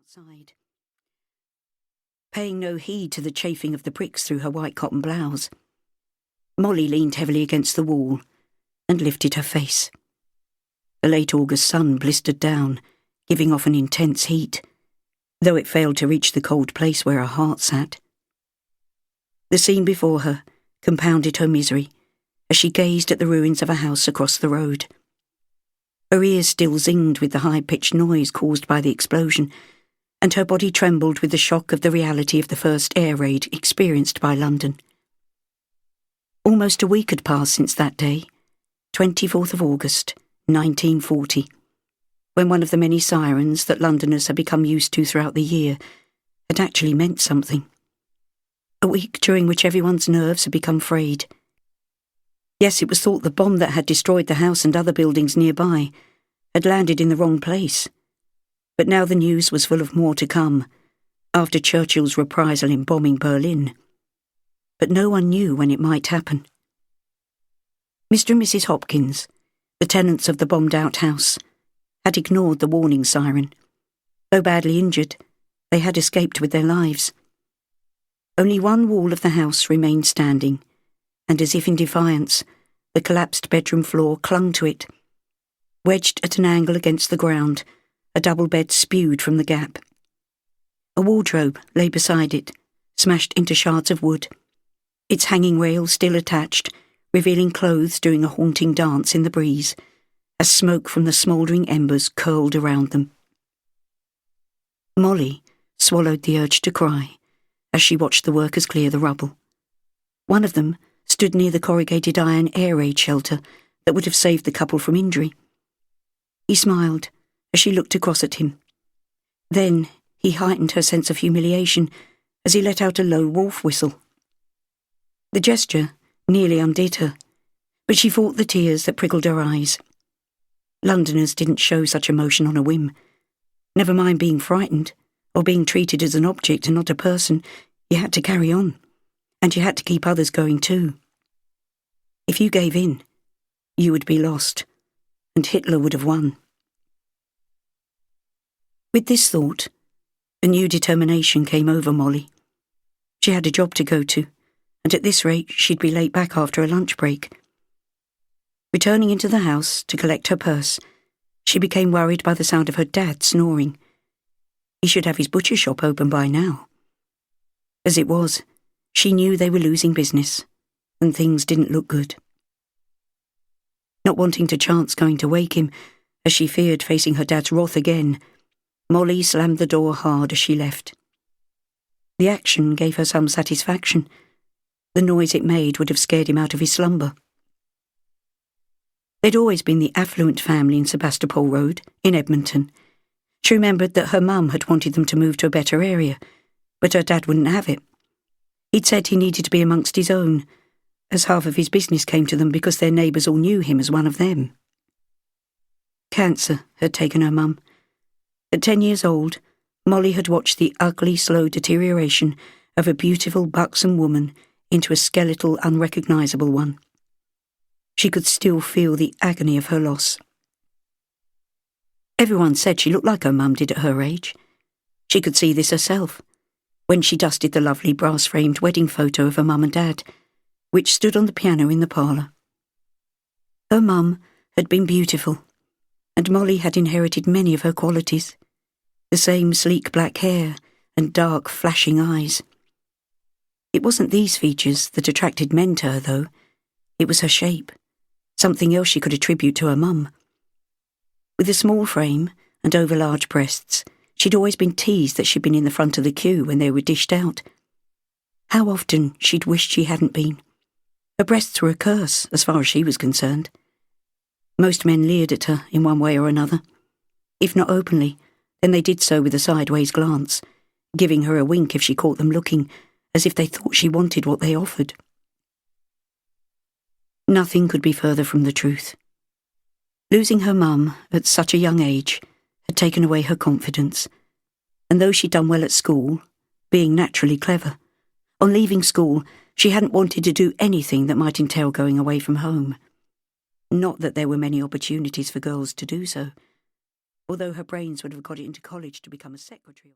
outside. Paying no heed to the chafing of the bricks through her white cotton blouse, Molly leaned heavily against the wall and lifted her face. The late August sun blistered down, giving off an intense heat, though it failed to reach the cold place where her heart sat. The scene before her compounded her misery as she gazed at the ruins of a house across the road. Her ears still zinged with the high-pitched noise caused by the explosion, and her body trembled with the shock of the reality of the first air raid experienced by London. Almost a week had passed since that day, 24th of August, 1940, when one of the many sirens that Londoners had become used to throughout the year had actually meant something. A week during which everyone's nerves had become frayed. Yes, it was thought the bomb that had destroyed the house and other buildings nearby had landed in the wrong place. But now the news was full of more to come, after Churchill's reprisal in bombing Berlin. But no one knew when it might happen. Mr. and Mrs. Hopkins, the tenants of the bombed-out house, had ignored the warning siren. Though badly injured, they had escaped with their lives. Only one wall of the house remained standing, and as if in defiance, the collapsed bedroom floor clung to it. Wedged at an angle against the ground, a double bed spewed from the gap. A wardrobe lay beside it, smashed into shards of wood, its hanging rail still attached, revealing clothes doing a haunting dance in the breeze, as smoke from the smouldering embers curled around them. Molly swallowed the urge to cry as she watched the workers clear the rubble. One of them stood near the corrugated iron air raid shelter that would have saved the couple from injury. He smiled as she looked across at him. Then he heightened her sense of humiliation as he let out a low wolf whistle. The gesture nearly undid her, but she fought the tears that prickled her eyes. Londoners didn't show such emotion on a whim. Never mind being frightened, or being treated as an object and not a person. You had to carry on, and you had to keep others going too. If you gave in, you would be lost, and Hitler would have won. With this thought, a new determination came over Molly. She had a job to go to, and at this rate she'd be late back after a lunch break. Returning into the house to collect her purse, she became worried by the sound of her dad snoring. He should have his butcher shop open by now. As it was, she knew they were losing business, and things didn't look good. Not wanting to chance going to wake him, as she feared facing her dad's wrath again, Molly slammed the door hard as she left. The action gave her some satisfaction. The noise it made would have scared him out of his slumber. They'd always been the affluent family in Sebastopol Road, in Edmonton. She remembered that her mum had wanted them to move to a better area, but her dad wouldn't have it. He'd said he needed to be amongst his own, as half of his business came to them because their neighbours all knew him as one of them. Cancer had taken her mum. At 10 years old, Molly had watched the ugly, slow deterioration of a beautiful, buxom woman into a skeletal, unrecognisable one. She could still feel the agony of her loss. Everyone said she looked like her mum did at her age. She could see this herself, when she dusted the lovely brass-framed wedding photo of her mum and dad, which stood on the piano in the parlour. Her mum had been beautiful, and Molly had inherited many of her qualities, the same sleek black hair and dark, flashing eyes. It wasn't these features that attracted men to her, though. It was her shape, something else she could attribute to her mum. With a small frame and over-large breasts, she'd always been teased that she'd been in the front of the queue when they were dished out. How often she'd wished she hadn't been. Her breasts were a curse, as far as she was concerned. Most men leered at her in one way or another. If not openly, then they did so with a sideways glance, giving her a wink if she caught them looking, as if they thought she wanted what they offered. Nothing could be further from the truth. Losing her mum at such a young age had taken away her confidence, and though she'd done well at school, being naturally clever, on leaving school she hadn't wanted to do anything that might entail going away from home. Not that there were many opportunities for girls to do so, although her brains would have got it into college to become a secretary.